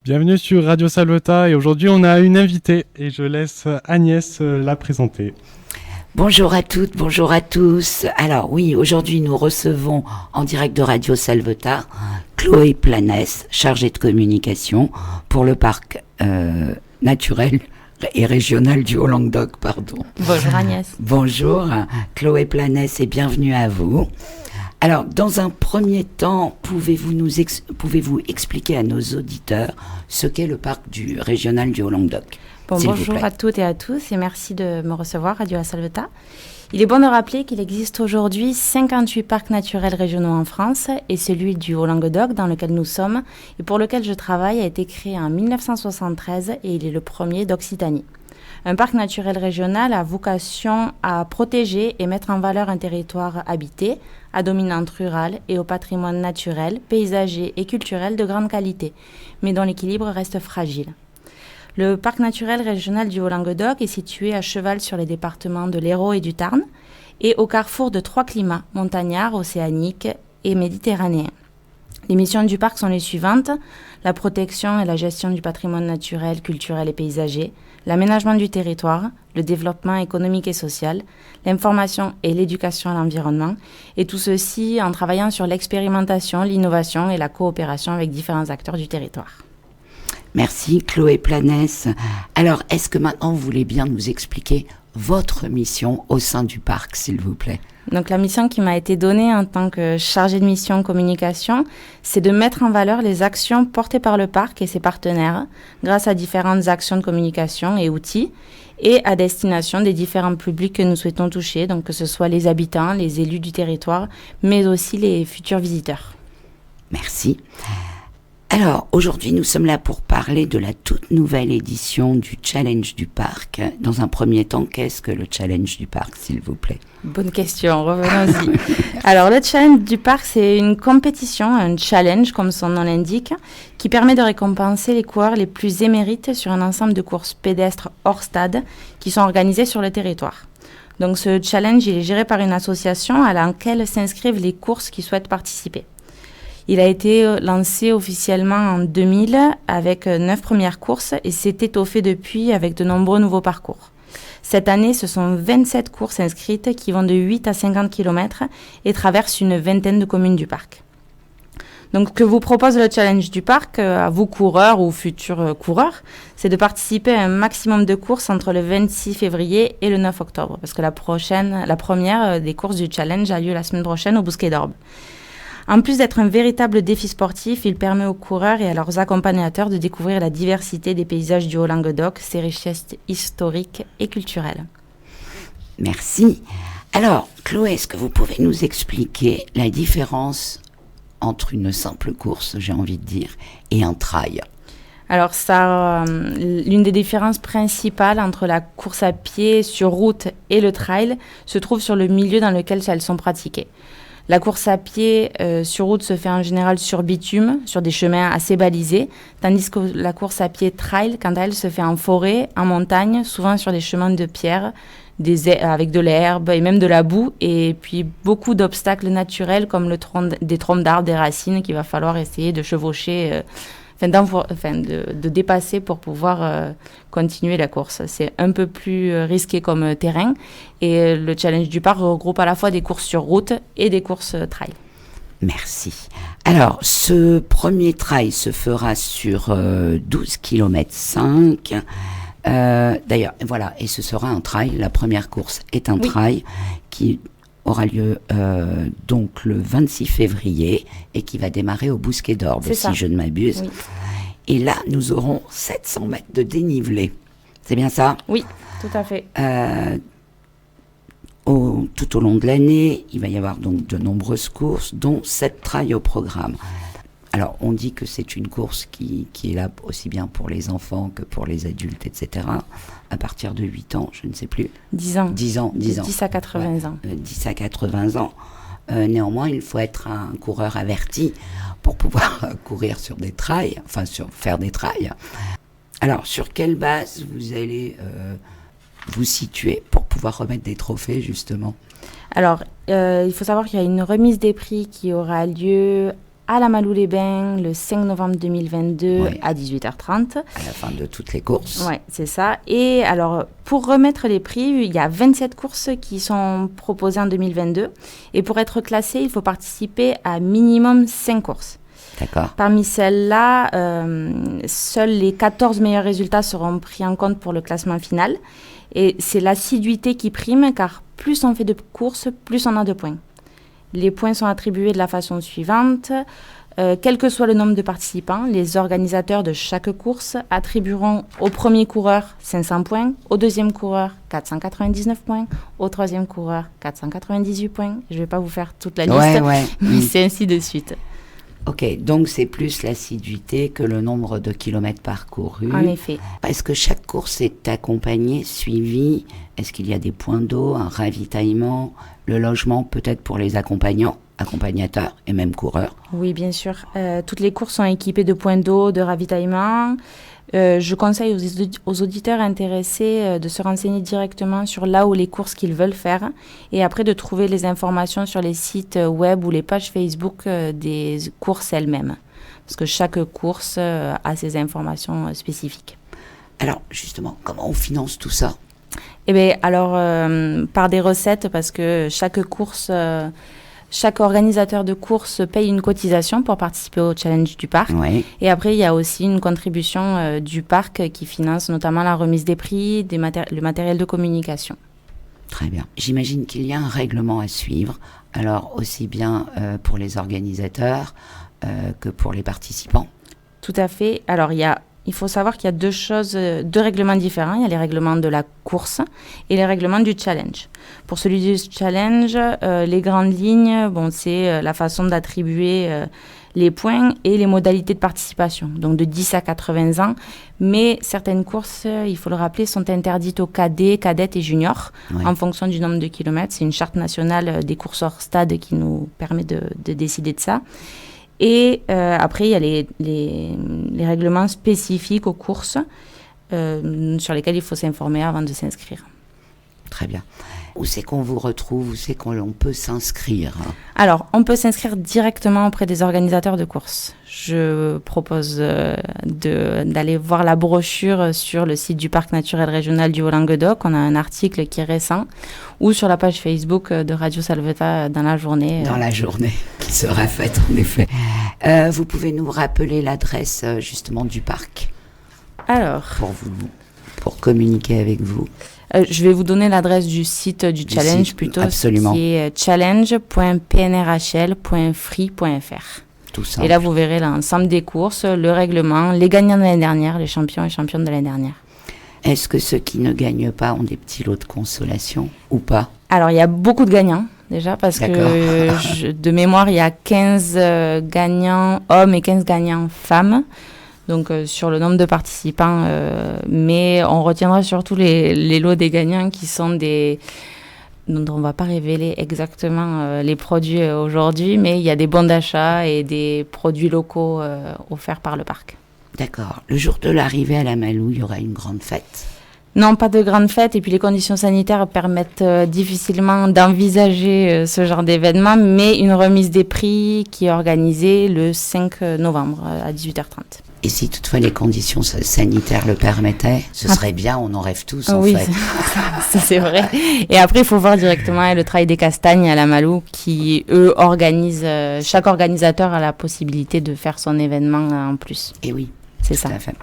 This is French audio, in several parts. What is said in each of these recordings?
Bienvenue sur Radio Salvetat et aujourd'hui on a une invitée et je laisse Agnès la présenter. Bonjour à toutes, bonjour à tous. Alors oui, aujourd'hui nous recevons en direct de Radio Salvetat Chloé Planès, chargée de communication pour le parc naturel et régional du Haut-Languedoc, pardon. Bonjour Agnès. Bonjour Chloé Planès et bienvenue à vous. Alors, dans un premier temps, pouvez-vous expliquer à nos auditeurs ce qu'est le parc régional du Haut-Languedoc? Bonjour à toutes et à tous et merci de me recevoir, Radio Salvetat. Il est bon de rappeler qu'il existe aujourd'hui 58 parcs naturels régionaux en France et celui du Haut-Languedoc dans lequel nous sommes et pour lequel je travaille a été créé en 1973 et il est le premier d'Occitanie. Un parc naturel régional a vocation à protéger et mettre en valeur un territoire habité, à dominante rurale et au patrimoine naturel, paysager et culturel de grande qualité, mais dont l'équilibre reste fragile. Le parc naturel régional du Haut-Languedoc est situé à cheval sur les départements de l'Hérault et du Tarn et au carrefour de 3 climats, montagnard, océanique et méditerranéen. Les missions du parc sont les suivantes: la protection et la gestion du patrimoine naturel, culturel et paysager, l'aménagement du territoire, le développement économique et social, l'information et l'éducation à l'environnement, et tout ceci en travaillant sur l'expérimentation, l'innovation et la coopération avec différents acteurs du territoire. Merci Chloé Planès. Alors, est-ce que maintenant vous voulez bien nous expliquer votre mission au sein du parc, s'il vous plaît? Donc la mission qui m'a été donnée en tant que chargée de mission communication, c'est de mettre en valeur les actions portées par le parc et ses partenaires grâce à différentes actions de communication et outils et à destination des différents publics que nous souhaitons toucher, donc que ce soit les habitants, les élus du territoire, mais aussi les futurs visiteurs. Merci. Alors, aujourd'hui, nous sommes là pour parler de la toute nouvelle édition du Challenge du Parc. Dans un premier temps, qu'est-ce que le Challenge du Parc, s'il vous plaît? Bonne question, revenons-y. Alors, le Challenge du Parc, c'est une compétition, un challenge, comme son nom l'indique, qui permet de récompenser les coureurs les plus émérites sur un ensemble de courses pédestres hors stade qui sont organisées sur le territoire. Donc, ce challenge, il est géré par une association à laquelle s'inscrivent les courses qui souhaitent participer. Il a été lancé officiellement en 2000 avec 9 premières courses et s'est étoffé depuis avec de nombreux nouveaux parcours. Cette année, ce sont 27 courses inscrites qui vont de 8 à 50 km et traversent une vingtaine de communes du parc. Donc, ce que vous propose le Challenge du Parc à vous coureurs ou futurs coureurs, c'est de participer à un maximum de courses entre le 26 février et le 9 octobre, parce que la première des courses du Challenge a lieu la semaine prochaine au Bousquet d'Orbe. En plus d'être un véritable défi sportif, il permet aux coureurs et à leurs accompagnateurs de découvrir la diversité des paysages du Haut-Languedoc, ses richesses historiques et culturelles. Merci. Alors, Chloé, est-ce que vous pouvez nous expliquer la différence entre une simple course, j'ai envie de dire, et un trail? Alors, l'une des différences principales entre la course à pied sur route et le trail se trouve sur le milieu dans lequel elles sont pratiquées. La course à pied sur route se fait en général sur bitume, sur des chemins assez balisés, tandis que la course à pied trail, quant à elle, se fait en forêt, en montagne, souvent sur des chemins de pierre, avec de l'herbe et même de la boue, et puis beaucoup d'obstacles naturels comme des troncs d'arbres, des racines qu'il va falloir essayer de chevaucher, de dépasser pour pouvoir continuer la course. C'est un peu plus risqué comme terrain et le Challenge du Parc regroupe à la fois des courses sur route et des courses trail. Merci. Alors, ce premier trail se fera sur 12 km 5. D'ailleurs, voilà, et ce sera un trail. La première course est un trail qui aura lieu donc le 26 février et qui va démarrer au Bousquet d'Orbe, si je ne m'abuse. Oui. Et là, nous aurons 700 mètres de dénivelé. C'est bien ça? Oui, tout à fait. Tout au long de l'année, il va y avoir donc de nombreuses courses, dont 7 trails au programme. Alors, on dit que c'est une course qui est là aussi bien pour les enfants que pour les adultes, etc. À partir de 8 ans, je ne sais plus. 10 ans. 10 ans. 10 à 80 ans. 10 à 80 ans. Néanmoins, il faut être un coureur averti pour pouvoir courir sur des trails, faire des trails. Alors, sur quelle base vous allez vous situer pour pouvoir remettre des trophées, justement? Alors, il faut savoir qu'il y a une remise des prix qui aura lieu à la Malou-les-Bains le 5 novembre 2022 Ouais. à 18h30. À la fin de toutes les courses. Oui, c'est ça. Et alors, pour remettre les prix, il y a 27 courses qui sont proposées en 2022. Et pour être classé, il faut participer à minimum 5 courses. D'accord. Parmi celles-là, seuls les 14 meilleurs résultats seront pris en compte pour le classement final. Et c'est l'assiduité qui prime, car plus on fait de courses, plus on a de points. Les points sont attribués de la façon suivante. Quel que soit le nombre de participants, les organisateurs de chaque course attribueront au premier coureur 500 points, au deuxième coureur 499 points, au troisième coureur 498 points. Je ne vais pas vous faire toute la liste, mais c'est ainsi de suite. Ok, donc c'est plus l'assiduité que le nombre de kilomètres parcourus. En effet. Est-ce que chaque course est accompagnée, suivie? Est-ce qu'il y a des points d'eau, un ravitaillement, le logement peut-être pour les accompagnateurs et même coureurs? Oui, bien sûr. Toutes les courses sont équipées de points d'eau, de ravitaillement. Je conseille aux auditeurs intéressés de se renseigner directement sur là où les courses qu'ils veulent faire et après de trouver les informations sur les sites web ou les pages Facebook des courses elles-mêmes. Parce que chaque course a ses informations spécifiques. Alors, justement, comment on finance tout ça? Eh bien, alors, par des recettes, parce que chaque organisateur de course paye une cotisation pour participer au challenge du parc. Oui. Et après, il y a aussi une contribution du parc qui finance notamment la remise des prix, le matériel de communication. Très bien. J'imagine qu'il y a un règlement à suivre, alors aussi bien pour les organisateurs que pour les participants. Tout à fait. Alors, il faut savoir qu'il y a deux règlements différents. Il y a les règlements de la course et les règlements du challenge. Pour celui du challenge, les grandes lignes, c'est la façon d'attribuer les points et les modalités de participation, donc de 10 à 80 ans. Mais certaines courses, il faut le rappeler, sont interdites aux cadets, cadettes et juniors en fonction du nombre de kilomètres. C'est une charte nationale des courses hors stade qui nous permet de décider de ça. Et après, il y a les règlements spécifiques aux courses sur lesquels il faut s'informer avant de s'inscrire. Très bien. Où c'est qu'on vous retrouve? Où c'est qu'on peut s'inscrire? Alors, on peut s'inscrire directement auprès des organisateurs de courses. Je propose d'aller voir la brochure sur le site du Parc naturel régional du Haut-Languedoc. On a un article qui est récent. Ou sur la page Facebook de Radio Salvetat dans la journée. Dans la journée, qui sera faite en effet. Vous pouvez nous rappeler l'adresse justement du parc? Alors, pour communiquer avec vous. Je vais vous donner l'adresse du site du challenge site, plutôt, absolument. Qui est challenge.pnrhl.free.fr. Tout ça. Et là, vous verrez l'ensemble des courses, le règlement, les gagnants de l'année dernière, les champions et championnes de l'année dernière. Est-ce que ceux qui ne gagnent pas ont des petits lots de consolation ou pas? Alors, il y a beaucoup de gagnants déjà parce que de mémoire, il y a 15 gagnants hommes et 15 gagnants femmes. Donc, sur le nombre de participants, mais on retiendra surtout les lots des gagnants qui sont dont on ne va pas révéler exactement les produits aujourd'hui, mais il y a des bons d'achat et des produits locaux offerts par le parc. D'accord. Le jour de l'arrivée à la Malou, il y aura une grande fête? Non, pas de grande fête. Et puis les conditions sanitaires permettent difficilement d'envisager ce genre d'événement, mais une remise des prix qui est organisée le 5 novembre à 18h30. Et si toutefois les conditions sanitaires le permettaient, ce serait bien, on en rêve tous en fait. Ça c'est vrai. Et après, il faut voir directement le travail des castagnes à la Malou qui, eux, organisent, chaque organisateur a la possibilité de faire son événement en plus. Et oui, c'est tout ça. à fait.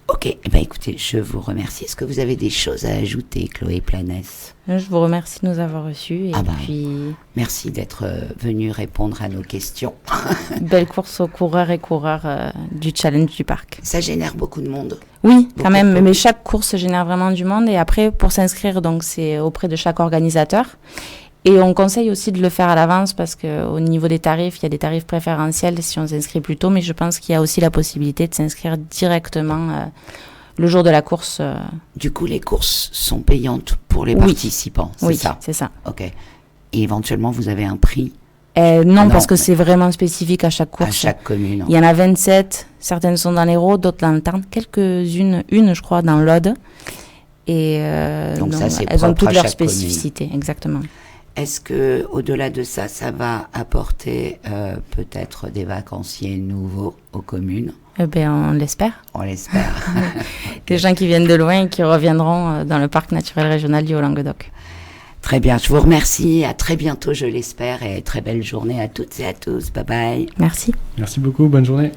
Ok, eh ben écoutez, je vous remercie. Est-ce que vous avez des choses à ajouter, Chloé Planès? Je vous remercie de nous avoir reçus. Et puis... Merci d'être venu répondre à nos questions. Belle course aux coureurs et coureurs du challenge du parc. Ça génère beaucoup de monde? Oui, quand même, mais chaque course génère vraiment du monde. Et après, pour s'inscrire, donc c'est auprès de chaque organisateur. Et on conseille aussi de le faire à l'avance parce qu'au niveau des tarifs, il y a des tarifs préférentiels si on s'inscrit plus tôt, mais je pense qu'il y a aussi la possibilité de s'inscrire directement le jour de la course. Du coup, les courses sont payantes pour les participants, c'est ça? Oui, c'est ça. Ok. Et éventuellement, vous avez un prix? Non, parce que c'est vraiment spécifique à chaque course. À chaque commune. Il y en a 27, certaines sont dans l'Hérault, d'autres dans le Tarn, quelques-unes, je crois, dans l'Aude. Et donc ça, c'est elles ont toutes leurs spécificités. spécificités, exactement. est-ce que au-delà de ça, ça va apporter peut-être des vacanciers nouveaux aux communes? On l'espère. On l'espère. Des gens qui viennent de loin et qui reviendront dans le parc naturel régional du Haut-Languedoc. Très bien, je vous remercie. À très bientôt, je l'espère, et très belle journée à toutes et à tous. Bye bye. Merci. Merci beaucoup, bonne journée.